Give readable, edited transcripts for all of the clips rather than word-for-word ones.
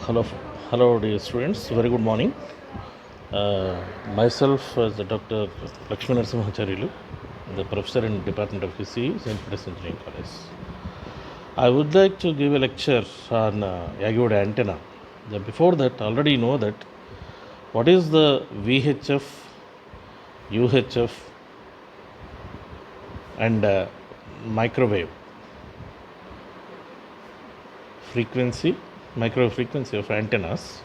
Hello, hello, dear students. Very good morning. Myself as Dr. Lakshmi Narasimhacharilu, the professor in Department of History, St. Peter's Engineering College. I would like to give a lecture on Yagi-Uda antenna. Before that, already know that what is the VHF, UHF, and microwave frequency, microwave frequency of antennas.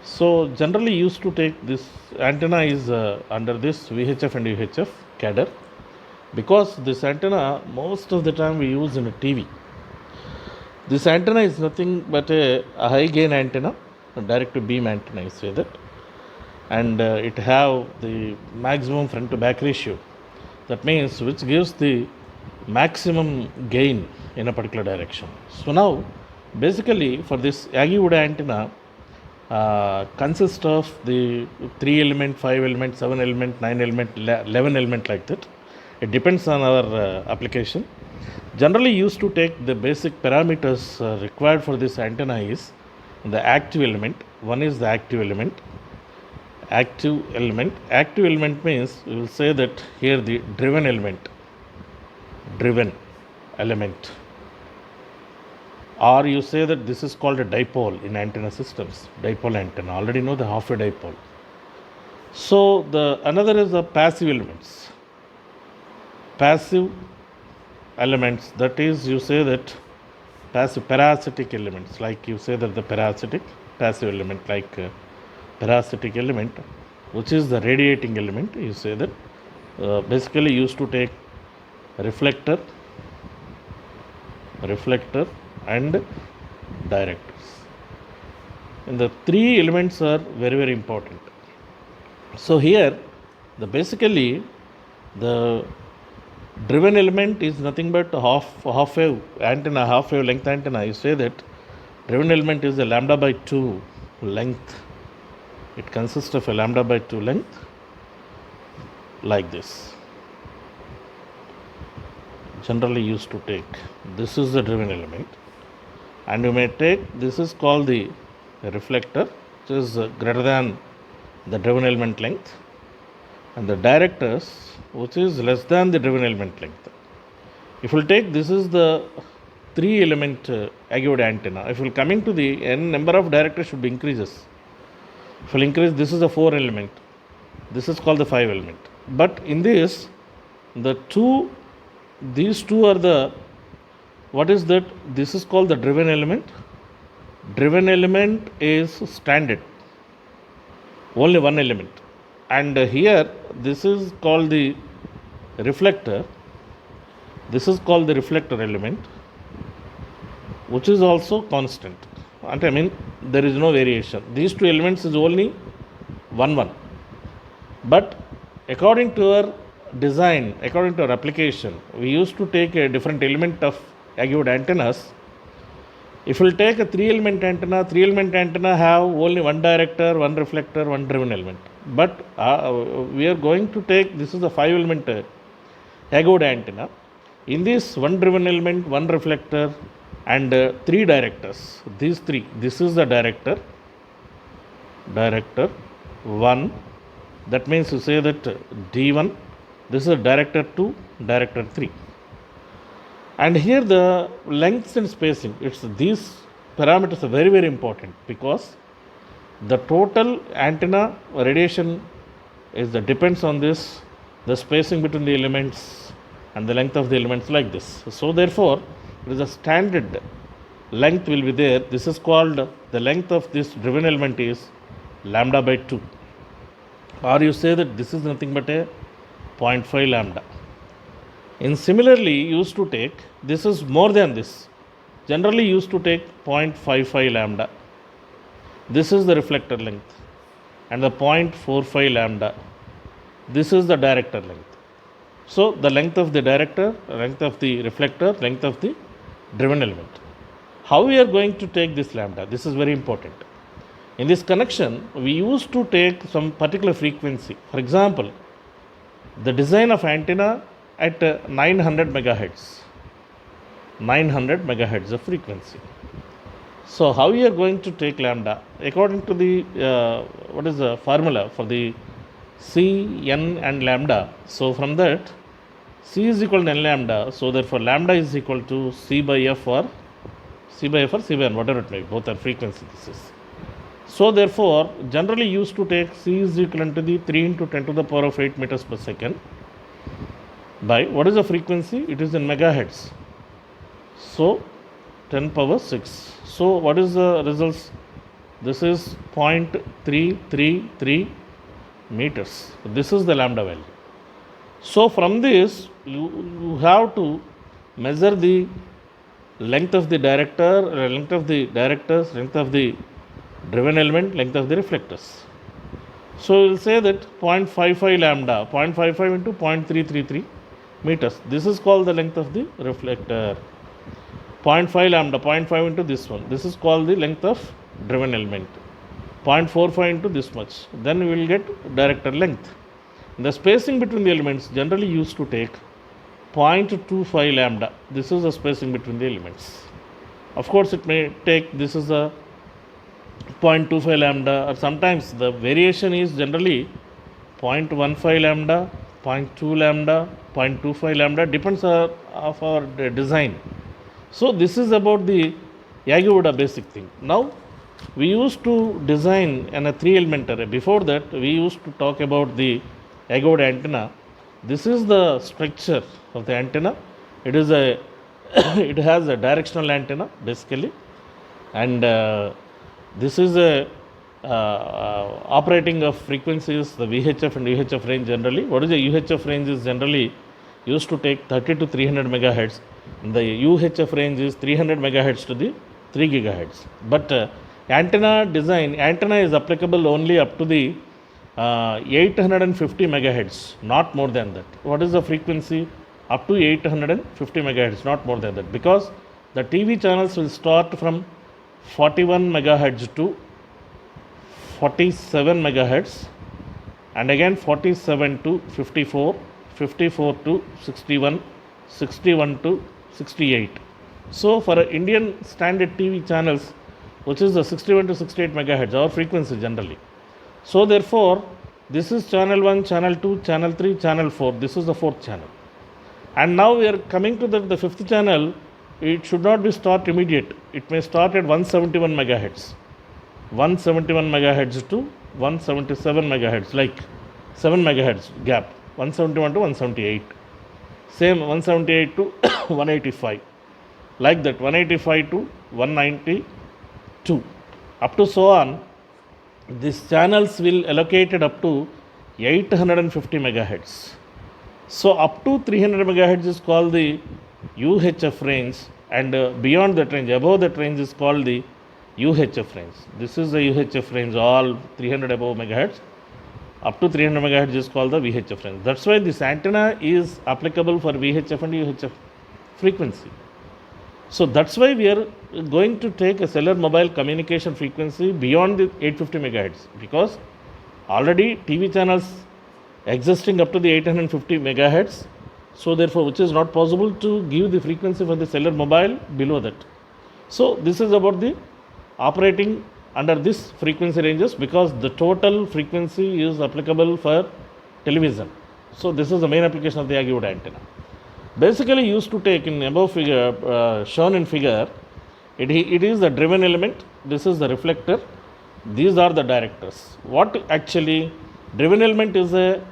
So generally used to take this antenna is under this VHF and UHF cadre, because this antenna most of the time we use in a TV. This antenna is nothing but a high gain antenna, a direct to beam antenna, you say that, and it have the maximum front to back ratio. That means which gives the maximum gain in a particular direction. So now basically for this Yagi-Uda antenna consists of the 3 element, 5 element, 7 element, 9 element, 11 element, like that. It depends on our application. Generally used to take the basic parameters required for this antenna is the active element. One is the active element. Active element means we will say that here the driven element, or you say that this is called a dipole in antenna systems, dipole antenna. Already know the half-wave dipole. So the another is the passive elements. Passive elements, that is you say that passive parasitic elements, like you say that the parasitic passive element, like parasitic element, which is the radiating element, you say that basically used to take reflector and directors. And the three elements are very, very important. So here the basically the driven element is nothing but half wave antenna, half wave length antenna. You say that driven element is a lambda by 2 length. It consists of a lambda by 2 length, like this. Generally used to take this is the driven element, and you may take this is called the reflector, which is greater than the driven element length, and the directors, which is less than the driven element length. If you take this is the 3 element Yagi-Uda antenna, if you will coming to the n number of directors should be increases. If you increase, this is a 4 element, this is called the 5 element. But in this, these two are the, what is that? This is called the driven element. Driven element is standard, only one element. And here this is called the reflector. This is called the reflector element, which is also constant. And I mean there is no variation. These two elements is only one. But according to our design, according to our application, we used to take a different element of Yagi-Uda antennas. If you will take a 3 element antenna have only one director, one reflector, one driven element. But we are going to take, this is a 5 element Yagi-Uda antenna. In this, one driven element, one reflector, and 3 directors. These 3, this is the director 1. That means you say that D1, this is director 2, director 3. And here the lengths and spacing, these parameters are very, very important, because the total antenna radiation depends on this, the spacing between the elements and the length of the elements, like this. So therefore, there is a standard length will be there. This is called, the length of this driven element is lambda by 2. Or you say that this is nothing but a 0.5 lambda. In similarly used to take, this is more than this. Generally used to take 0.55 lambda. This is the reflector length, and the 0.45 lambda. This is the director length. So the length of the director, length of the reflector, length of the driven element. How we are going to take this lambda? This is very important. In this connection, we used to take some particular frequency. For example, the design of antenna at 900 megahertz. 900 megahertz of frequency. So how you are going to take lambda? According to the what is the formula for the C, n and lambda? So from that C is equal to n lambda. So therefore lambda is equal to C by F or C by F or C by n, whatever it may be. Both are frequency. This is. So therefore generally used to take C is equivalent to the 3 into 10 to the power of 8 meters per second by what is the frequency? It is in megahertz. So 10 power 6. So what is the results? This is 0.333 meters. This is the lambda value. So from this you have to measure the length of the director, length of the directors, length of the driven element, length of the reflectors. So we will say that 0.55 lambda, 0.55 into 0.333 meters. This is called the length of the reflector. 0.5 lambda, 0.5 into this one. This is called the length of driven element. 0.45 into this much. Then we will get director length. The spacing between the elements generally used to take 0.25 lambda. This is the spacing between the elements. Of course, it may take, this is a 0.25 lambda, or sometimes the variation is generally 0.15 lambda, 0.2 lambda, 0.25 lambda, depends of our design. So this is about the Yagi-Uda basic thing. Now we used to design a 3 element array. Before that we used to talk about the Yagi-Uda antenna. This is the structure of the antenna. It is a it has a directional antenna basically, and this is a operating of frequencies, the VHF and UHF range generally. What is the UHF range is generally used to take 30 to 300 megahertz. The UHF range is 300 megahertz to the 3 gigahertz. But antenna design, antenna is applicable only up to the 850 megahertz, not more than that. What is the frequency? Up to 850 megahertz, not more than that, because the TV channels will start from 41 megahertz to 47 megahertz, and again 47 to 54, 54 to 61, 61 to 68. So for Indian standard TV channels, which is the 61 to 68 megahertz, our frequency generally. So therefore this is channel 1, channel 2, channel 3, channel 4. This is the 4th channel. And now we are coming to the 5th channel. It should not be start immediate. It may start at 171 megahertz. 171 megahertz to 177 megahertz, like 7 megahertz gap. 171 to 178. Same 178 to 185. Like that, 185 to 192. Up to so on, these channels will allocated up to 850 megahertz. So up to 300 megahertz is called the UHF range, and beyond that range, above that range is called the UHF range. This is the UHF range, all 300 above megahertz. Up to 300 megahertz is called the VHF range. That's why this antenna is applicable for VHF and UHF frequency. So that's why we are going to take a cellular mobile communication frequency beyond the 850 megahertz, because already TV channels existing up to the 850 megahertz. So therefore, which is not possible to give the frequency for the cellular mobile below that. So this is about the operating under this frequency ranges, because the total frequency is applicable for television. So this is the main application of the Yagi-Uda antenna. Basically used to take in above figure, shown in figure, it is the driven element, this is the reflector, these are the directors. What actually driven element is a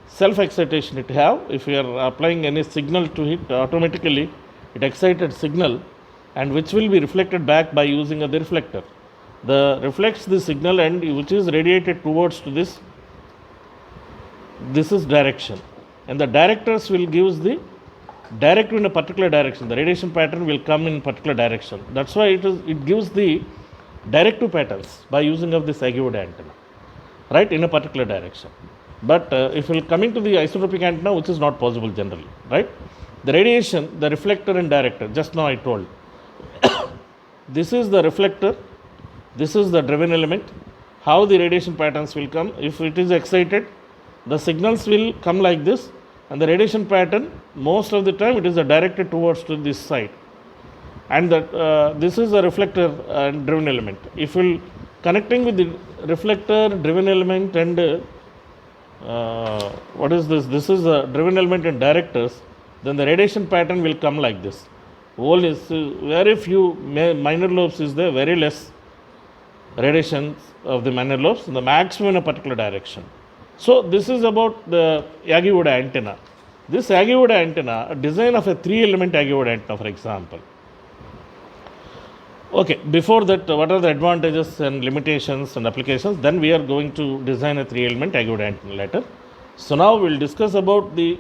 self excitation it have. If you are applying any signal to it, automatically it excited signal, and which will be reflected back by using the reflector. The reflects the signal and which is radiated towards to this is direction, and the directors will gives the direct in a particular direction. The radiation pattern will come in particular direction. That's why it gives the directive patterns by using of this Yagi-Uda antenna, right, in a particular direction. But if we are coming to the isotropic antenna, which is not possible generally, right? The radiation, the reflector and director, just now I told. This is the reflector, this is the driven element. How the radiation patterns will come? If it is excited, the signals will come like this, and the radiation pattern most of the time it is directed towards to this side. and that this is a reflector driven element. If we'll connecting with the reflector driven element and what is this? This is a driven element in directors, then the radiation pattern will come like this. Only very few minor lobes is there, very less radiations of the minor lobes, the maximum in a particular direction. So this is about the Yagi-Uda antenna. This Yagi-Uda antenna, a design of a 3-element Yagi-Uda antenna, for example. Okay, before that, what are the advantages and limitations and applications? Then we are going to design a 3-element Yagi-Uda antenna later. So now we will discuss about the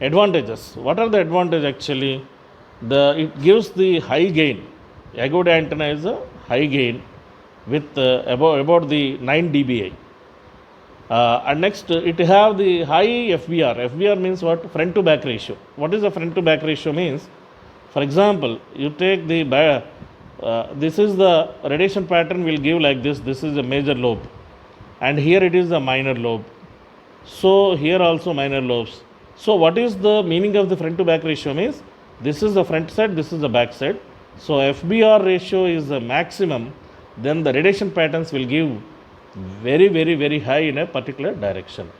advantages. What are the advantages actually? It gives the high gain. Yagi-Uda antenna is a high gain with about the 9 dBi. And next, it have the high FBR. FBR means what? Front to back ratio. What is the front to back ratio means? For example, you take the this is the radiation pattern will give like this. This is a major lobe, and here it is a minor lobe. So here also minor lobes. So what is the meaning of the front to back ratio means? This is the front side, this is the back side. So FBR ratio is the maximum, then the radiation patterns will give very high in a particular direction.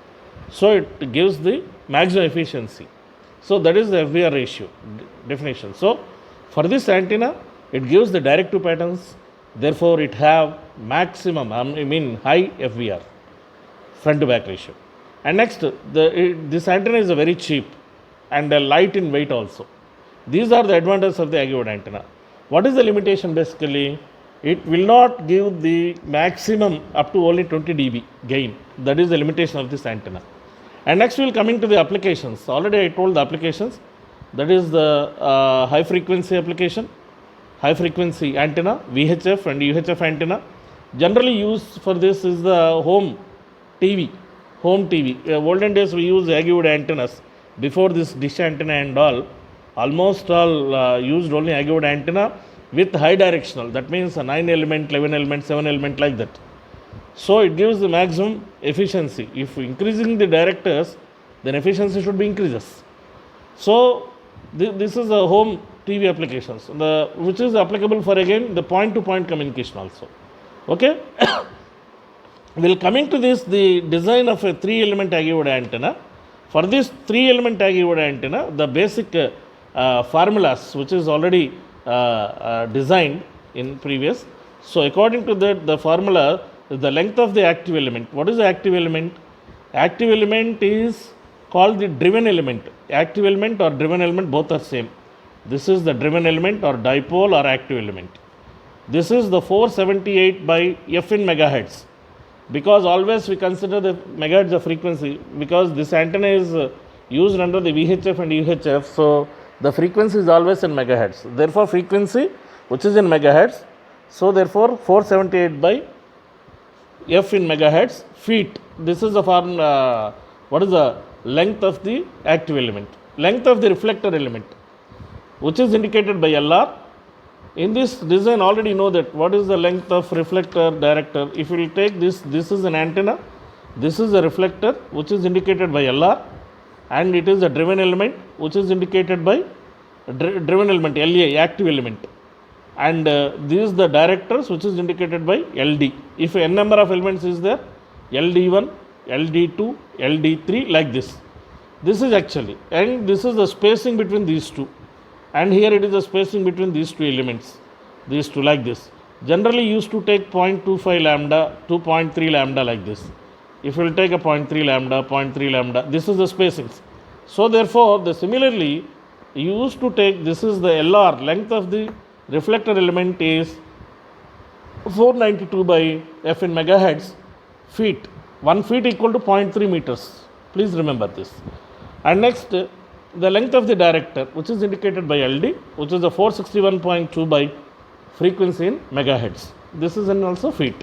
So it gives the maximum efficiency. So that is the FBR ratio definition. So for this antenna, it gives the direct to patterns, therefore it have maximum, high FBR, front to back ratio. And next, this antenna is a very cheap and light in weight also. These are the advantages of the Yagi-Uda antenna. What is the limitation basically? It will not give the maximum up to only 20 dB gain. That is the limitation of this antenna. And next we will coming to the applications. Already I told the applications. That is the high frequency application, high frequency antenna, VHF and UHF antenna. Generally used for this is the home TV. Olden days we use Yagi-Uda antennas. Before this dish antenna and all, almost all used only Yagi-Uda antenna with high directional. That means a 9 element, 11 element, 7 element like that. So it gives the maximum efficiency. If increasing the directors, then efficiency should be increases. So this is a home TV applications, which is applicable for again the point-to-point communication also. Okay. We'll coming to this, the design of a 3-element Yagi-Uda antenna. For this 3-element Yagi-Uda antenna, the basic formulas which is already designed in previous. So according to that, the formula is the length of the active element. What is the active element? Active element is called the driven element. Active element or driven element both are same. This is the driven element or dipole or active element. This is the 478 by F in megahertz. Because always we consider the megahertz of frequency, because this antenna is used under the VHF and UHF, so the frequency is always in megahertz. Therefore frequency which is in megahertz, so therefore 478 by F in megahertz feet. This is the form, what is the length of the active element, length of the reflector element, which is indicated by LR. In this design already know that what is the length of reflector director. If you will take this is an antenna, this is a reflector which is indicated by LR, and it is a driven element which is indicated by driven element LA, active element, and these the directors which is indicated by LD. If n number of elements is there, LD1, LD2, LD3 like this. This is actually, and this is the spacing between these two. And here it is the spacing between these two elements, these two like this. Generally used to take 0.25 lambda, 2.3 lambda like this. If you will take a 0.3 lambda, 0.3 lambda, this is the spacings. So therefore, similarly, you used to take, this is the LR, length of the reflector element is 492 by F in megahertz feet. 1 feet equal to 0.3 meters. Please remember this. And next, the length of the director, which is indicated by LD, which is the 461.2 by frequency in megahertz. This is in also feet.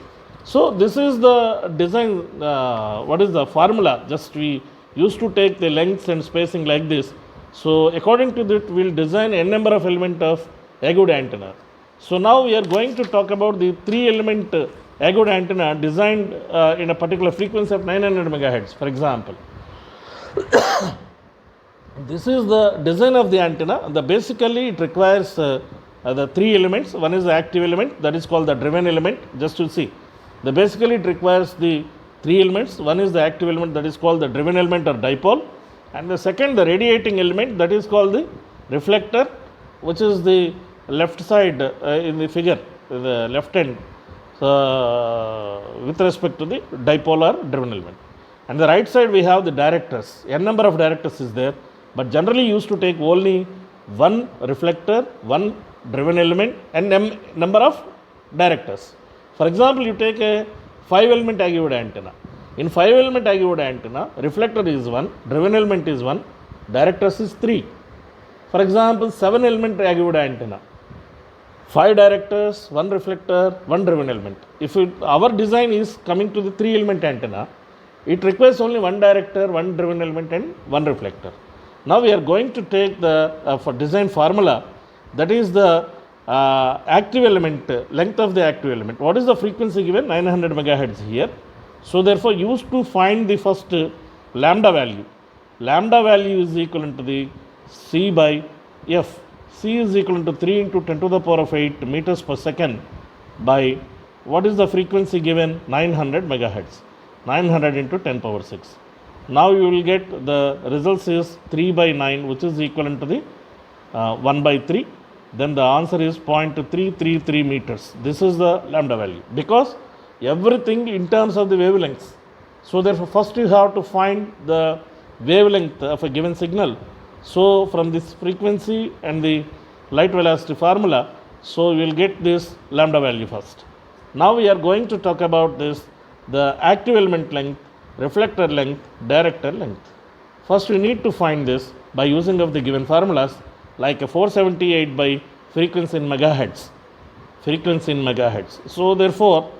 So this is the design, what is the formula? Just we used to take the lengths and spacing like this. So according to that, we will design n number of element of Yagi-Uda antenna. So now we are going to talk about the 3-element Yagi-Uda antenna designed in a particular frequency of 900 megahertz, for example. This is the design of the antenna. Basically it requires the three elements. One is the active element, that is called the driven element. Just to see, basically it requires the three elements. One is the active element, that is called the driven element or dipole, and the second, the radiating element, that is called the reflector, which is the left side in the figure, the left end, with respect to the dipole or driven element. And the right side we have the directors. N number of directors is there, but generally used to take only one reflector, one driven element, and number of directors. For example, you take a 5 element Aggie-Wood antenna. In 5 element Aggie-Wood antenna, reflector is 1, driven element is 1, directors is 3. For example, 7 element Aggie-Wood antenna, 5 directors, 1 reflector, 1 driven element. If our design is coming to the 3 element antenna, it requires only 1 director, 1 driven element, and 1 reflector. Now we are going to take the for design formula, that is the active element, length of the active element. What is the frequency given? 900 megahertz here. So therefore, used to find the first lambda value. Lambda value is equivalent to the C by F. C is equivalent to 3 into 10 to the power of 8 meters per second by, what is the frequency given? 900 megahertz. 900 into 10 power 6. Now you will get the results is 3 by 9, which is equivalent to the 1 by 3. Then the answer is 0.333 meters. This is the lambda value, because everything in terms of the wavelengths. So therefore, first you have to find the wavelength of a given signal. So from this frequency and the light velocity formula, so you will get this lambda value first. Now we are going to talk about this, the active element length, reflector length, director length. First we need to find this by using of the given formulas, like a 478 by frequency in megahertz. So therefore,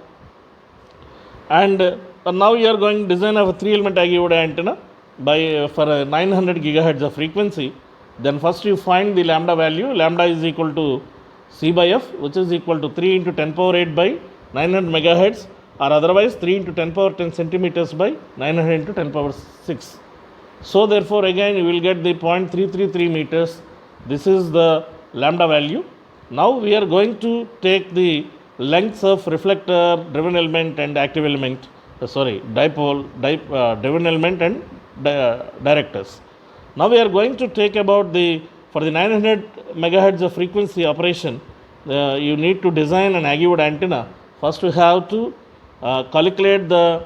and now you are going to design of a 3 element Aggie-Wood antenna by for a 900 gigahertz of frequency. Then first you find the lambda value. Lambda is equal to C by F, which is equal to 3 into 10 power 8 by 900 megahertz, or otherwise 3 into 10 power 10 centimeters by 900 into 10 power 6. So therefore, again you will get the 0.333 meters. This is the lambda value. Now we are going to take the lengths of reflector, driven element, and active element, dipole, driven element, and directors. Now we are going to take about for the 900 megahertz of frequency operation, you need to design an Aggie-Wood antenna. First we have to calculate the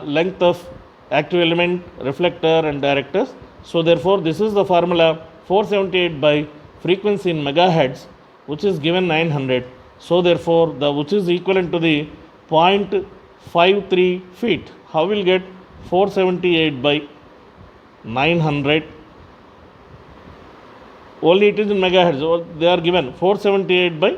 length of active element, reflector, and directors. So therefore, this is the formula 478 by frequency in megahertz, which is given 900. So therefore, which is equivalent to the 0.53 feet. How will get 478 by 900? Only it is in megahertz. They are given 478 by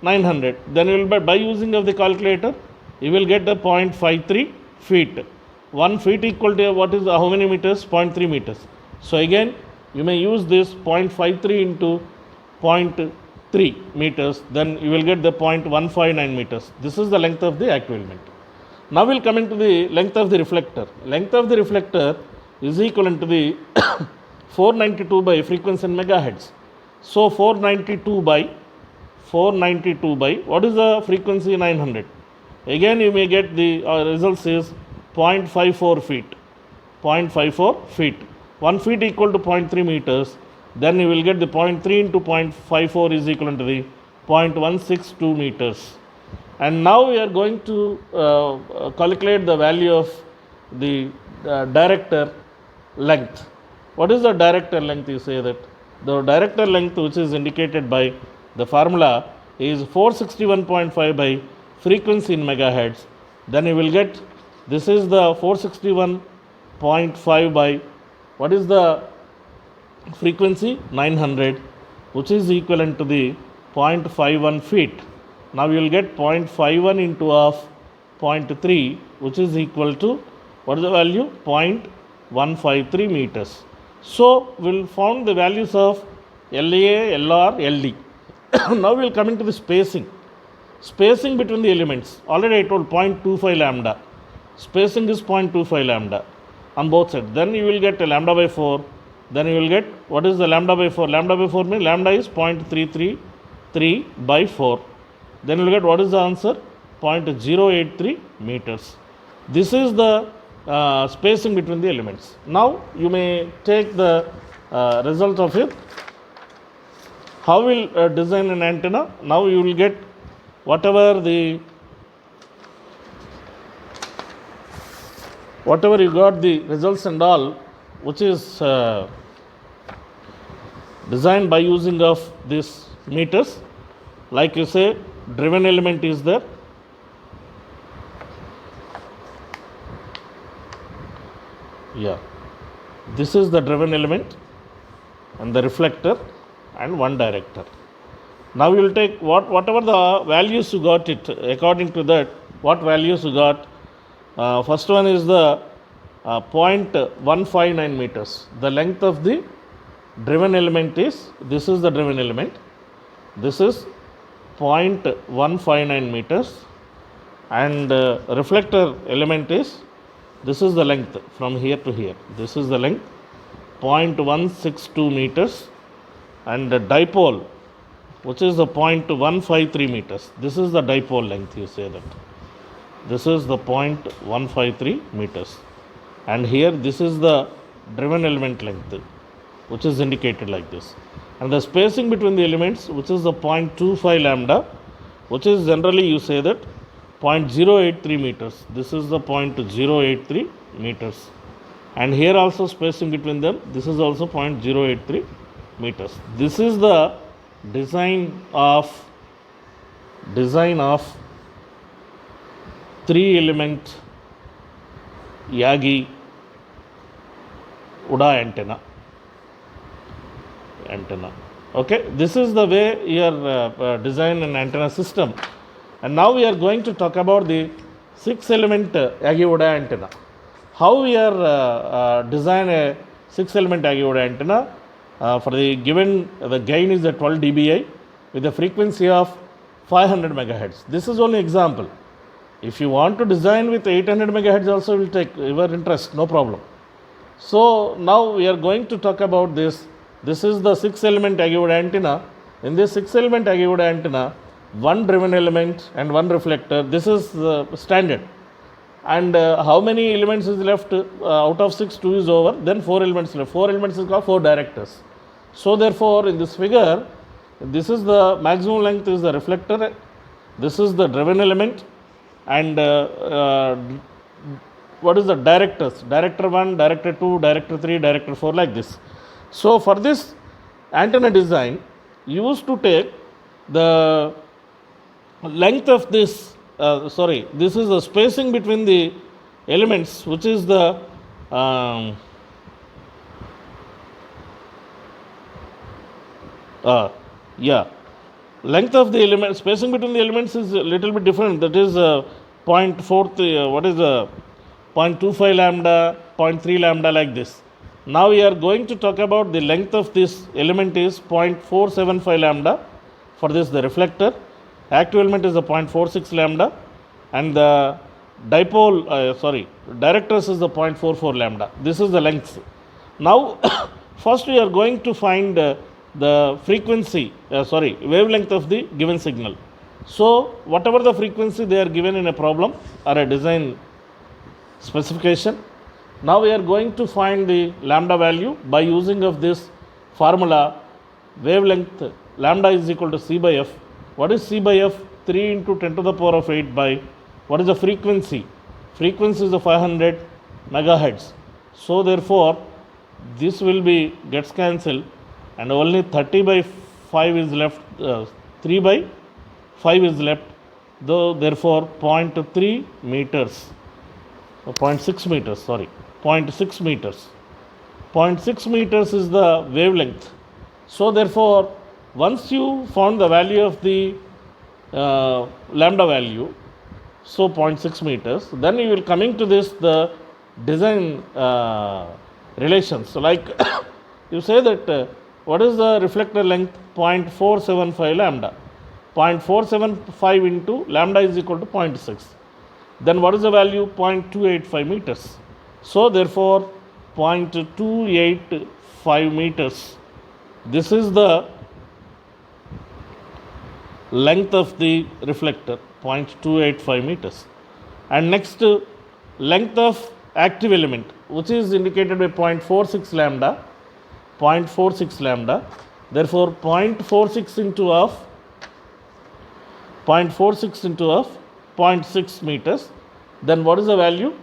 900. Then you will by using of the calculator, you will get the 0.53 feet. 1 feet equal to what is how many meters? 0.3 meters. So again, you may use this 0.53 into 0.3 meters. Then you will get the 0.159 meters. This is the length of the active element. Now we will come into the length of the reflector. Length of the reflector is equivalent to the 492 by frequency in megahertz. So 492 by what is the frequency? 900. Again you may get the results is 0.54 feet. 0.54 feet. 1 feet equal to 0.3 meters. Then you will get the 0.3 into 0.54 is equivalent to the 0.162 meters. And now we are going to calculate the value of the director length. What is the director length? You say that the director length, which is indicated by the formula, is 461.5 by frequency in megahertz. Then you will get, this is the 461.5 by what is the frequency? 900, which is equivalent to the 0.51 feet. Now you will get 0.51 into of 0.3, which is equal to, what is the value? 0.153 meters. So we will found the values of LA, LR, LD. Now we will come into the spacing. Spacing between the elements. Already I told 0.25 lambda. Spacing is 0.25 lambda on both sides. Then you will get a lambda by 4. then you will get what is the lambda by 4. Lambda by 4 means lambda is 0.333 by 4. Then you will get what is the answer? 0.083 meters. This is the spacing between the elements. Now you may take the result of it. How will design an antenna? Now you will get whatever you got the results and all, which is designed by using of these meters. Like you say, driven element is there. Yeah, this is the driven element and the reflector and one director. Now you will take whatever the values you got it, according to that, what values you got. First one is the 0.159 meters. The length of the driven element is, this is the driven element. This is 0.159 meters, and reflector element is, this is the length from here to here. This is the length, 0.162 meters, and the dipole, which is the 0.153 meters. This is the dipole length, you say that. This is the 0.153 meters. And here this is the driven element length, which is indicated like this. And the spacing between the elements, which is the 0.25 lambda, which is generally you say that 0.083 meters. This is the 0.083 meters. And here also spacing between them, this is also 0.083 meters. This is the design of 3-element Yagi UDA antenna. Okay, this is the way you are design an antenna system. And now we are going to talk about the 6-element Yagi UDA antenna. How we are design a 6-element Yagi UDA antenna. For the given, the gain is the 12 dBi with a frequency of 500 megahertz. This is only example. If you want to design with 800 megahertz also, will take your interest, no problem. So now we are going to talk about this. This is the 6-element Yagi UDA antenna. In this 6-element Yagi UDA antenna, one driven element and one reflector. This is standard. And how many elements is left? Out of 6, 2 is over. Then 4 elements left. 4 elements is called 4 directors. So therefore, in this figure, this is the maximum length is the reflector. This is the driven element. And what is the directors? Director 1, director 2, director 3, director 4, like this. So for this antenna design, you used to take the length of this, this is the spacing between the elements, which is the length of the element, spacing between the elements is a little bit different. That is 0.25 lambda, 0.3 lambda, like this. Now we are going to talk about the length of this element is 0.475 lambda. For this, the reflector. Active element is the 0.46 lambda, and the dipole, directors is the 0.44 lambda. This is the length. Now, first we are going to find the frequency, wavelength of the given signal. So, whatever the frequency they are given in a problem or a design specification, now we are going to find the lambda value by using of this formula, wavelength lambda is equal to C by F. What is C by F? 3 into 10 to the power of 8 by, what is the frequency? Frequency is the 500 megahertz. So therefore, this will be gets cancelled and only 30 by 5 is left, 3 by 5 is left, though therefore 0.3 meters, 0.6 meters, 0.6 meters. 0.6 meters is the wavelength. So therefore, once you found the value of the lambda value, so 0.6 meters, then you will coming to this the design relations. So like you say that what is the reflector length? 0.475 lambda. 0.475 into lambda is equal to 0.6. Then what is the value? 0.285 meters. So therefore 0.285 5 meters. This is the length of the reflector, 0.285 meters. And next, length of active element, which is indicated by 0.46 lambda, 0.46 lambda. Therefore, 0.46 into of 0.46 into of 0.6 meters. Then what is the value?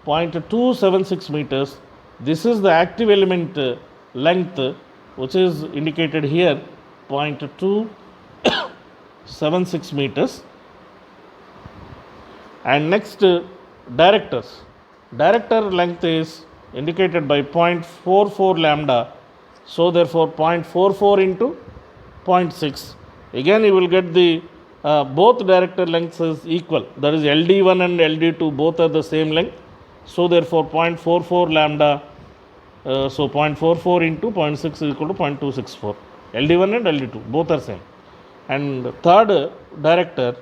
0.276 meters. This is the active element length, which is indicated here, 0.276 meters. And next, directors. Director length is indicated by 0.44 lambda. So therefore, 0.44 into 0.6. Again, you will get the both director lengths is equal. That is LD1 and LD2 both are the same length. So therefore, 0.44 lambda. So 0.44 into 0.6 is equal to 0.264. LD1 and LD2 both are same. And third director,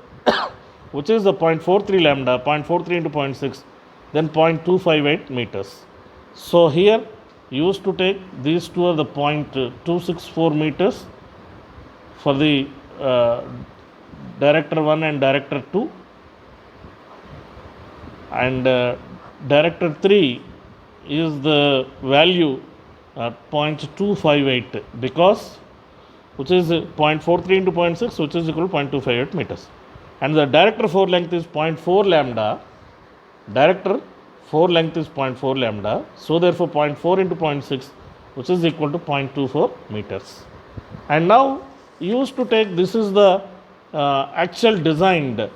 which is the 0.43 lambda, 0.43 into 0.6, then 0.258 meters. So here used to take these two are the 0.264 meters for the director 1 and director 2, and director 3 is the value 0.258, because which is 0.43 into 0.6, which is equal to 0.258 meters. And the director 4 length is 0.4 lambda. Director 4 length is 0.4 lambda. So therefore, 0.4 into 0.6, which is equal to 0.24 meters. And now used to take, this is the actual designed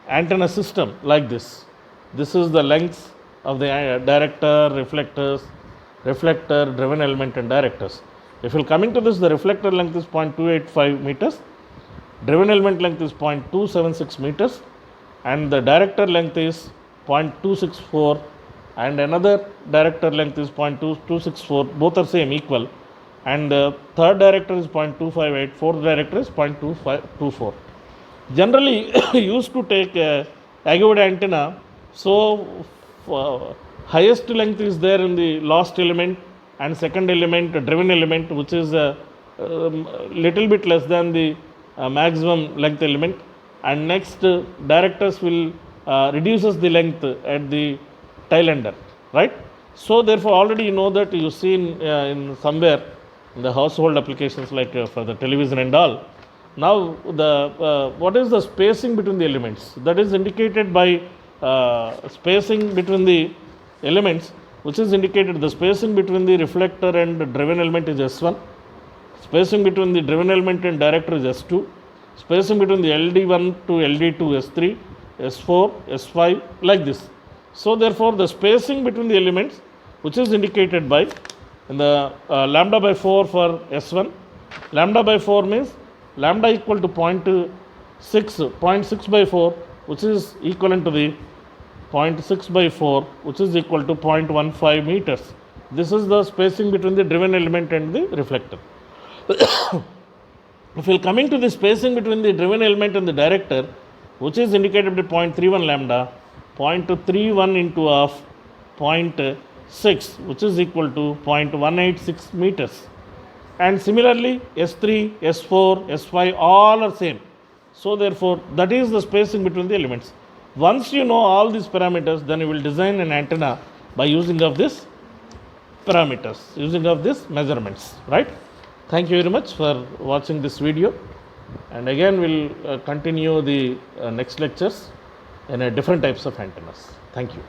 antenna system like this. This is the length of the director, reflectors, reflector, driven element and directors. If you are coming to this, the reflector length is 0.285 meters, driven element length is 0.276 meters, and the director length is 0.264, and another director length is 0.264, both are same, equal, and the third director is 0.258, fourth director is 0.224. Generally used to take Agawad antenna, so highest length is there in the last element, and second element, driven element, which is little bit less than the maximum length element, and next directors will reduces the length at the tail ender, right? So therefore, already you know that you see in somewhere in the household applications like for the television and all. Now the what is the spacing between the elements? That is indicated by spacing between the elements, which is indicated, the spacing between the reflector and driven element is S1, spacing between the driven element and director is S2, spacing between the LD1 to LD2 S3, S4, S5, like this. So therefore, the spacing between the elements, which is indicated by in the lambda by 4 for S1, lambda by 4 means lambda equal to 0.6 by 4, which is equivalent to the 0.6 by 4, which is equal to 0.15 meters. This is the spacing between the driven element and the reflector. If you are coming to the spacing between the driven element and the director, which is indicated by 0.31 lambda, 0.31 into of 0.6, which is equal to 0.186 meters. And similarly, S3, S4, S5, all are same. So therefore, that is the spacing between the elements. Once you know all these parameters, then you will design an antenna by using of this parameters, using of these measurements, right? Thank you very much for watching this video, and again we will continue the next lectures in different types of antennas. Thank you.